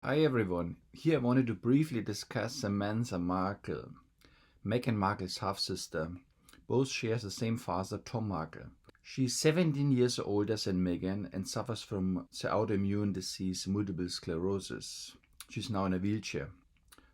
Hi everyone. Here I wanted to briefly discuss Samantha Markle, Meghan Markle's half-sister. Both share the same father, Tom Markle. She's 17 years older than Meghan and suffers from the autoimmune disease multiple sclerosis. She's now in a wheelchair.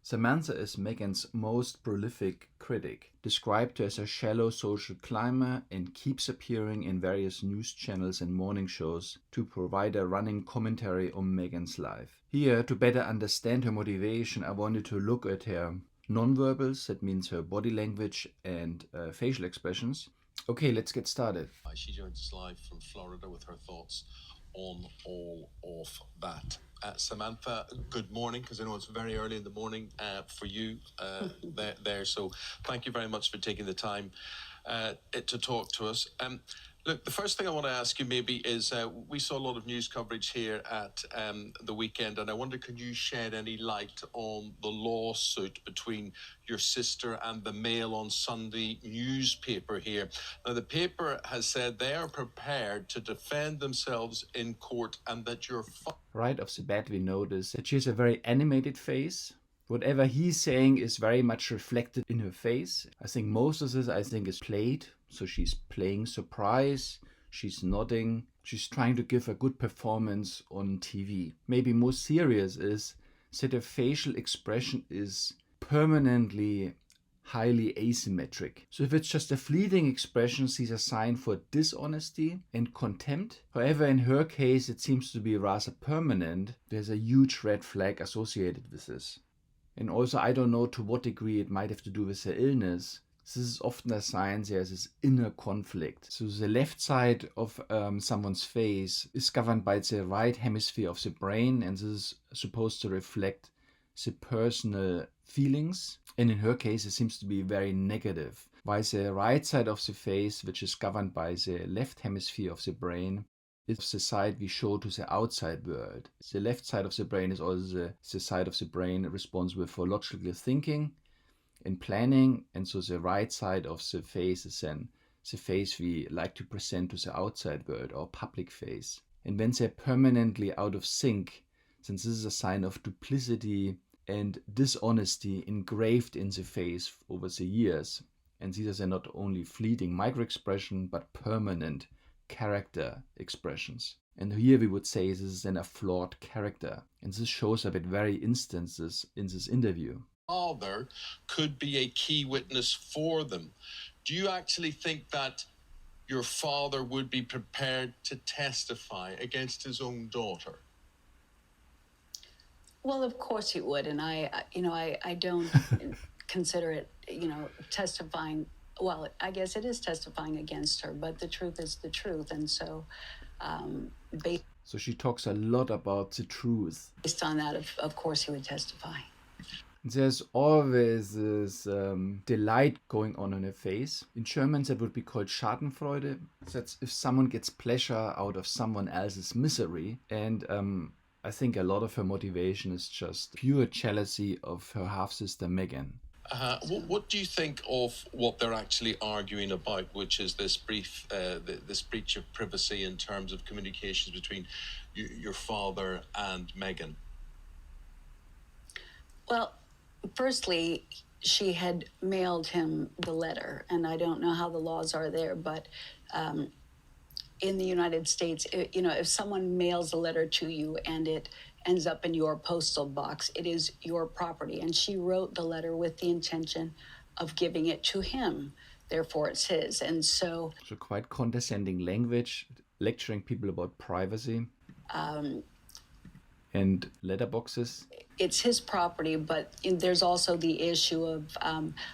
Samantha is Meghan's most prolific critic, described her as a shallow social climber, and keeps appearing in various news channels and morning shows to provide a running commentary on Meghan's life. Here, to better understand her motivation, I wanted to look at her nonverbals, that means her body language and facial expressions. Okay, let's get started. She joins us live from Florida with her thoughts on all of that. Samantha, good morning, because I know it's very early in the morning for you there. So thank you very much for taking the time to talk to us. Look, the first thing I want to ask you maybe is we saw a lot of news coverage here at the weekend, and I wonder, can you shed any light on the lawsuit between your sister and the Mail on Sunday newspaper here? Now, the paper has said they are prepared to defend themselves in court and that your Right off the bat, we notice that she has a very animated face. Whatever he's saying is very much reflected in her face. I think most of this, is played. So she's playing surprise, she's nodding, she's trying to give a good performance on TV. Maybe more serious is that her facial expression is permanently highly asymmetric. So if it's just a fleeting expression, she's a sign for dishonesty and contempt. However, in her case, it seems to be rather permanent. There's a huge red flag associated with this. And also, I don't know to what degree it might have to do with her illness. This is often a sign there's this inner conflict. So the left side of someone's face is governed by the right hemisphere of the brain, and this is supposed to reflect the personal feelings. And in her case, it seems to be very negative. While the right side of the face, which is governed by the left hemisphere of the brain, is the side we show to the outside world. The left side of the brain is also the side of the brain responsible for logical thinking and planning, and so the right side of the face is then the face we like to present to the outside world, or public face. And when they're permanently out of sync, then this is a sign of duplicity and dishonesty engraved in the face over the years. And these are not only fleeting micro-expression, but permanent character expressions. And here we would say this is then a flawed character. And this shows up at various instances in this interview. Father could be a key witness for them. Do you actually think that your father would be prepared to testify against his own daughter? Well, of course he would, and I don't consider it, testifying. Well, I guess it is testifying against her, but the truth is the truth, and so. So she talks a lot about the truth. Based on that, of course, he would testify. There's always this delight going on her face. In German, that would be called Schadenfreude. That's if someone gets pleasure out of someone else's misery. And I think a lot of her motivation is just pure jealousy of her half-sister Meghan. What do you think of what they're actually arguing about, which is this breach of privacy in terms of communications between your father and Meghan? Well, firstly, she had mailed him the letter, and I don't know how the laws are there, but in the United States, if someone mails a letter to you and it ends up in your postal box, it is your property. And she wrote the letter with the intention of giving it to him. Therefore, it's his. And so quite condescending language, lecturing people about privacy and letterboxes. It's his property, but there's also the issue of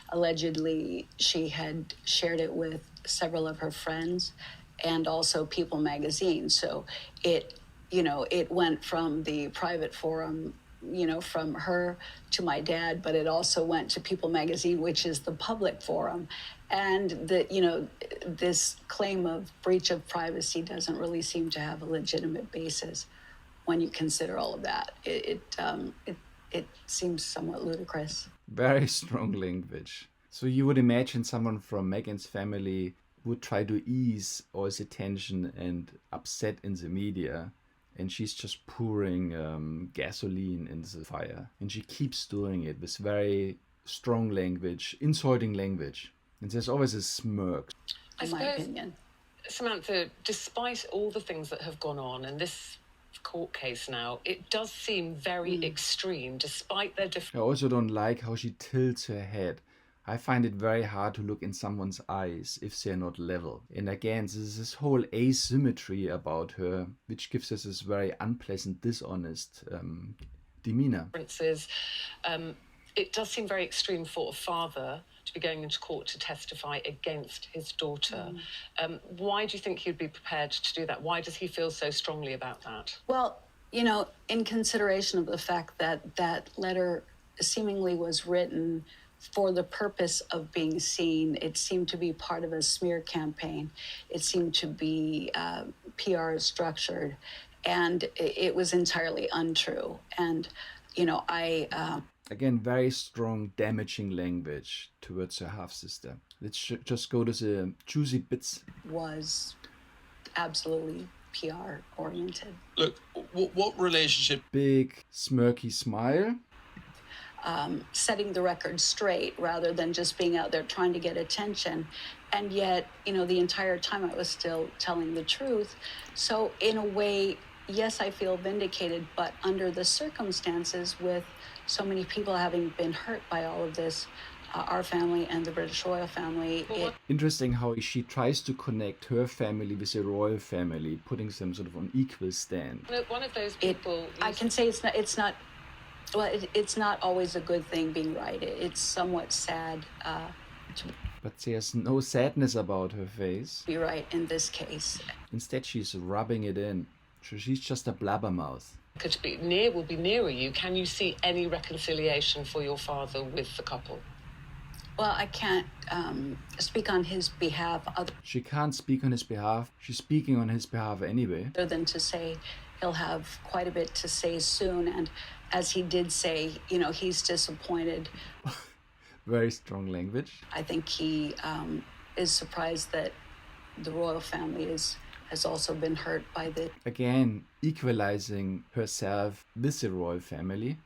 allegedly she had shared it with several of her friends and also People magazine. So it went from the private forum, from her to my dad, but it also went to People magazine, which is the public forum. And this claim of breach of privacy doesn't really seem to have a legitimate basis when you consider all of that. It seems somewhat ludicrous. Very strong language. So you would imagine someone from Meghan's family would try to ease all the tension and upset in the media and she's just pouring gasoline into the fire. And she keeps doing it with very strong language, insulting language. And there's always a smirk. In my opinion. Samantha, despite all the things that have gone on in this court case now, it does seem very extreme, despite their different... I also don't like how she tilts her head. I find it very hard to look in someone's eyes if they're not level. And again, there's this whole asymmetry about her, which gives us this very unpleasant, dishonest demeanor. It does seem very extreme for a father to be going into court to testify against his daughter. Why do you think he'd be prepared to do that? Why does he feel so strongly about that? Well, you know, in consideration of the fact that that letter seemingly was written for the purpose of being seen, it seemed to be part of a smear campaign. It seemed to be PR structured, and it was entirely untrue. And, you know, Again, very strong, damaging language towards her half-sister. Let's just go to the juicy bits. Was absolutely PR oriented. Look, what relationship? Big, smirky smile. Setting the record straight rather than just being out there trying to get attention. And yet, you know, the entire time I was still telling the truth. So in a way, yes, I feel vindicated, but under the circumstances, with so many people having been hurt by all of this, our family and the British royal family. Interesting how she tries to connect her family with the royal family, putting them sort of on equal stand. One of those people... I can say it's not always a good thing being right. It's somewhat sad But there's no sadness about her face. to be right in this case. Instead, she's rubbing it in. So she's just a blabbermouth. will be nearer you. Can you see any reconciliation for your father with the couple? Well, I can't speak on his behalf She can't speak on his behalf. She's speaking on his behalf anyway. other than to say he'll have quite a bit to say soon. And as he did say, you know, he's disappointed. Very strong language. I think he is surprised that the royal family has also been hurt by this, Again, equalizing herself with the royal family.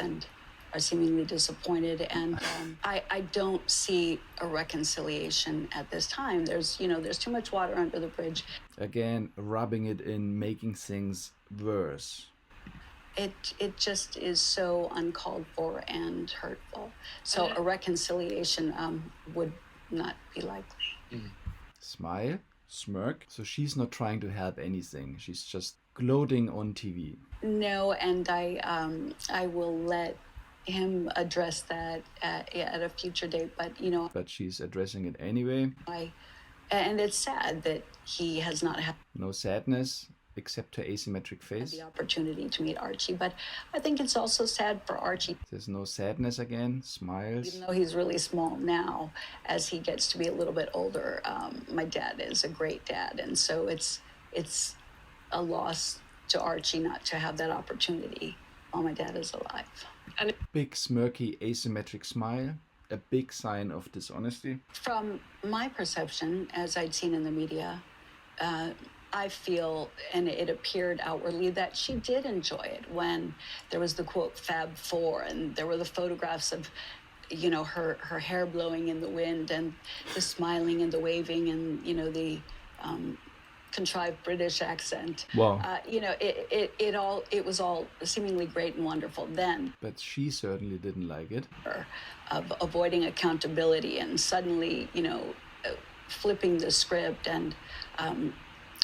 and are seemingly disappointed. And I don't see a reconciliation at this time. There's too much water under the bridge. Again, rubbing it in, making things worse. It just is so uncalled for and hurtful. So a reconciliation would not be likely. Smile, smirk. So she's not trying to help anything. She's just gloating on TV. No, and I will let him address that at a future date. But But she's addressing it anyway. and it's sad that he has not had No sadness, except her asymmetric face. the opportunity to meet Archie. But I think it's also sad for Archie, There's no sadness again, smiles. even though he's really small now. As he gets to be a little bit older, my dad is a great dad, and so it's a loss to Archie not to have that opportunity while my dad is alive. Big smirky asymmetric smile, a big sign of dishonesty. From my perception, as I'd seen in the media, I feel, and it appeared outwardly, that she did enjoy it when there was the quote Fab Four, and there were the photographs of, her hair blowing in the wind, and the smiling and the waving, and the contrived British accent. Wow. It was all seemingly great and wonderful then. But she certainly didn't like it. Of avoiding accountability and suddenly, flipping the script, and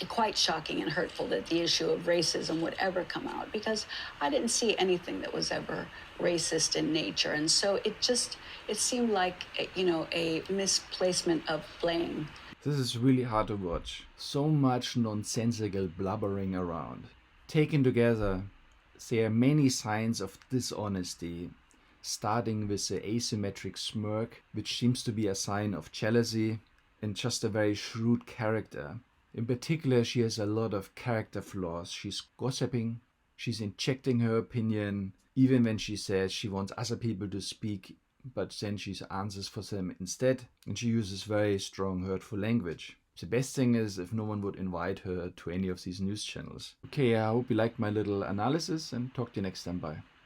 quite shocking and hurtful that the issue of racism would ever come out, because I didn't see anything that was ever racist in nature. And so it seemed like, a misplacement of blame. This is really hard to watch. So much nonsensical blubbering around. Taken together, there are many signs of dishonesty, starting with the asymmetric smirk, which seems to be a sign of jealousy, and just a very shrewd character. In particular, she has a lot of character flaws. She's gossiping, she's injecting her opinion, even when she says she wants other people to speak, but then she answers for them instead, and she uses very strong, hurtful language. The best thing is if no one would invite her to any of these news channels. Okay, I hope you liked my little analysis and talk to you next time. Bye.